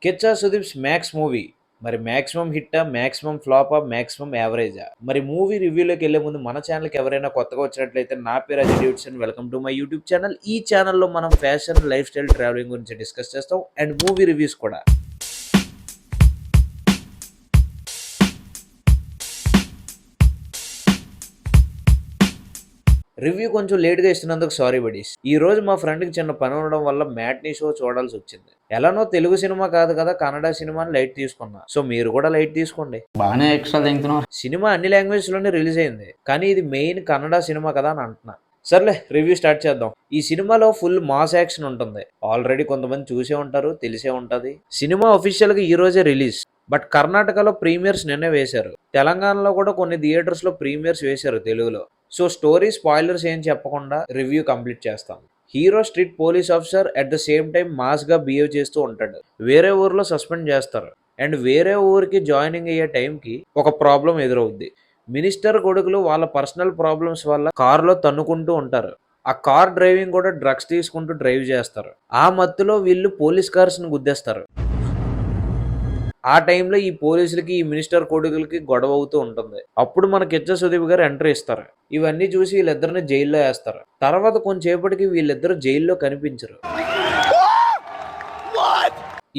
Kichcha సుదీప్స్ max movie మరి maximum హిట్టా, maximum ఫ్లాపా, maximum యావరేజా? మరి movie రివ్యూలోకి వెళ్లే ముందు మన ఛానల్కి ఎవరైనా కొత్తగా వచ్చినట్లయితే నా పేరు Ajay Davidson. Welcome to my YouTube channel. ఈ ఛానల్లో మనం ఫ్యాషన్, లైఫ్ స్టైల్, ట్రావెలింగ్ గురించి డిస్కస్ చేస్తాం అండ్ మూవీ రివ్యూస్ కూడా. రివ్యూ కొంచెం లేట్గా ఇస్తున్నందుకు సారీ బడీస్. ఈ రోజు మా ఫ్రెండ్కి చిన్న పని ఉండడం వల్ల మ్యాట్నీ షో చూడాల్సి వచ్చింది. ఎలానో తెలుగు సినిమా కాదు కదా, కన్నడ సినిమాని లైట్ తీసుకున్నా. సో మీరు కూడా లైట్ తీసుకోండి. బాగానే ఎక్స్ట్రా తింటున్నారు. సినిమా అన్ని లాంగ్వేజ్ లోనే రిలీజ్ అయింది, కానీ ఇది మెయిన్ కన్నడ సినిమా కదా అని అంటున్నా. సర్లే రివ్యూ స్టార్ట్ చేద్దాం. ఈ సినిమాలో ఫుల్ మాస్ యాక్షన్ ఉంటుంది. ఆల్రెడీ కొంతమంది చూసే ఉంటారు, తెలిసే ఉంటది. సినిమా అఫీషియల్ గా ఈ రోజే రిలీజ్, బట్ కర్ణాటకలో ప్రీమియర్స్ నిన్నే వేశారు. తెలంగాణలో కూడా కొన్ని థియేటర్స్ లో ప్రీమియర్స్ వేశారు తెలుగులో. సో స్టోరీ స్పాయిలర్స్ ఏం చెప్పకుండా రివ్యూ కంప్లీట్ చేస్తాం. Hero strict police officer, at the same time mass గా బిహేవ్ చేస్తూ ఉంటాడు. వేరే ఊర్లో సస్పెండ్ చేస్తారు అండ్ వేరే ఊరికి జాయినింగ్ అయ్యే టైంకి ఒక ప్రాబ్లం ఎదురవుద్ది. మినిస్టర్ కొడుకులు వాళ్ళ పర్సనల్ ప్రాబ్లమ్స్ వల్ల కార్లో తన్నుకుంటూ ఉంటారు. ఆ కార్ డ్రైవింగ్ కూడా డ్రగ్స్ తీసుకుంటూ డ్రైవ్ చేస్తారు. ఆ మత్తులో వీళ్ళు పోలీస్ కార్స్ ని గుద్దేస్తారు. ఆ టైంలో ఈ పోలీసులకి, ఈ మినిస్టర్ కొడుకులకి గొడవ అవుతూ ఉంటుంది. అప్పుడు మన కిచ్చా సుదీప్ గారు ఎంట్రీ ఇస్తారు. ఇవన్నీ చూసి వీళ్ళిద్దరిని జైల్లో వేస్తారు. తర్వాత కొంచెంసేపటికి వీళ్ళిద్దరు జైల్లో కనిపించరు.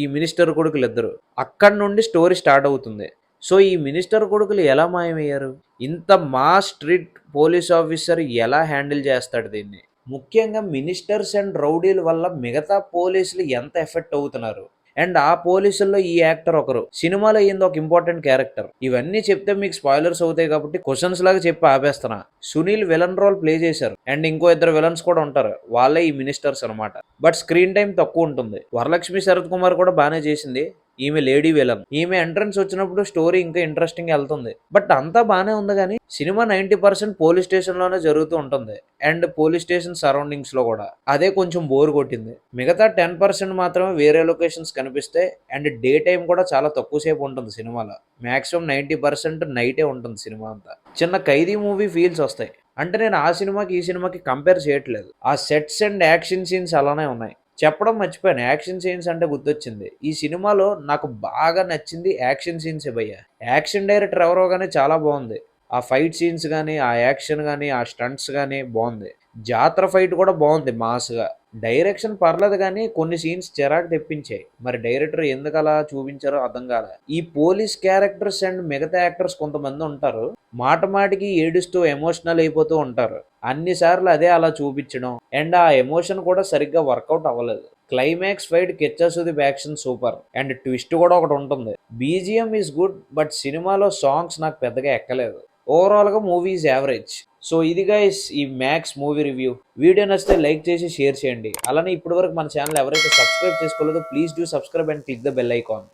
ఈ మినిస్టర్ కొడుకులు ఇద్దరు. అక్కడి నుండి స్టోరీ స్టార్ట్ అవుతుంది. సో ఈ మినిస్టర్ కొడుకులు ఎలా మాయమయ్యారు? ఇంత మా స్ట్రిక్ట్ పోలీస్ ఆఫీసర్ ఎలా హ్యాండిల్ చేస్తాడు దీన్ని? ముఖ్యంగా మినిస్టర్స్ అండ్ రౌడీల వల్ల మిగతా పోలీసులు ఎంత ఎఫెక్ట్ అవుతున్నారు? అండ్ ఆ పోలీసుల్లో ఈ యాక్టర్ ఒకరు. సినిమాలో అయ్యింది ఒక ఇంపార్టెంట్ క్యారెక్టర్. ఇవన్నీ చెప్తే మీకు స్పాయిలర్స్ అవుతాయి కాబట్టి క్వశ్చన్స్ లాగా చెప్పి ఆపేస్తున్నా. సునీల్ విలన్ రోల్ ప్లే చేశారు అండ్ ఇంకో ఇద్దరు విలన్స్ కూడా ఉంటారు. వాళ్ళే ఈ మినిస్టర్స్ అనమాట. బట్ స్క్రీన్ టైం తక్కువ ఉంటుంది. వరలక్ష్మి శరత్ కుమార్ కూడా బాగానే చేసింది. ఈమె లేడీ విలన్. ఈమె ఎంట్రన్స్ వచ్చినప్పుడు స్టోరీ ఇంకా ఇంట్రెస్టింగ్ వెళ్తుంది. బట్ అంతా బాగానే ఉంది, కానీ సినిమా 90% పోలీస్ స్టేషన్ లోనే జరుగుతూ ఉంటుంది అండ్ పోలీస్ స్టేషన్ సరౌండింగ్స్ లో కూడా. అదే కొంచెం బోర్ కొట్టింది. మిగతా 10% మాత్రమే వేరే లొకేషన్స్ కనిపిస్తే అండ్ డే టైం కూడా చాలా తక్కువ సేపు ఉంటుంది సినిమాలో. మాక్సిమం 90% నైటే ఉంటుంది సినిమా అంతా. చిన్న ఖైదీ మూవీ ఫీల్స్ వస్తాయి. అంటే నేను ఆ సినిమాకి ఈ సినిమాకి కంపేర్ చేయట్లేదు. ఆ సెట్స్ అండ్ యాక్షన్ సీన్స్ అలానే ఉన్నాయి. చెప్పడం మర్చిపోయాను, యాక్షన్ సీన్స్ అంటే గుర్తొచ్చింది. ఈ సినిమాలో నాకు బాగా నచ్చింది యాక్షన్ సీన్స్ భయ్యా. యాక్షన్ డైరెక్టర్ ఎవరో కానీ చాలా బాగుంది. ఆ ఫైట్ సీన్స్ కానీ, ఆ యాక్షన్ కానీ, ఆ స్టంట్స్ కానీ బాగుంది. జాతర ఫైట్ కూడా బాగుంది మాస్గా. డైరెక్షన్ పర్లేదు కానీ కొన్ని సీన్స్ చిరాకు తెప్పించాయి. మరి డైరెక్టర్ ఎందుకు అలా చూపించారో అర్థం కాలే. ఈ పోలీస్ క్యారెక్టర్స్ అండ్ మిగతా యాక్టర్స్ కొంతమంది ఉంటారు, మాట మాటికి ఏడుస్తూ ఎమోషనల్ అయిపోతూ ఉంటారు. అన్నిసార్లు అదే అలా చూపించడం అండ్ ఆ ఎమోషన్ కూడా సరిగ్గా వర్కౌట్ అవ్వలేదు. Climax fight Kichcha Sudeep action super and twist కూడా ఒకటి ఉంటుంది. బీజిఎం ఈస్ గుడ్, బట్ సినిమాలో సాంగ్స్ నాకు పెద్దగా ఎక్కలేదు. ఓవరాల్గా మూవీ ఈజ్ యావరేజ్. సో ఇది గైస్ ఈ మ్యాక్స్ మూవీ రివ్యూ. వీడియో నచ్చితే లైక్ చేసి షేర్ చేయండి. అలానే ఇప్పటివరకు మన ఛానల్ ఎవరైతే సబ్స్క్రైబ్ చేసుకోలేదో please do subscribe and click the bell icon.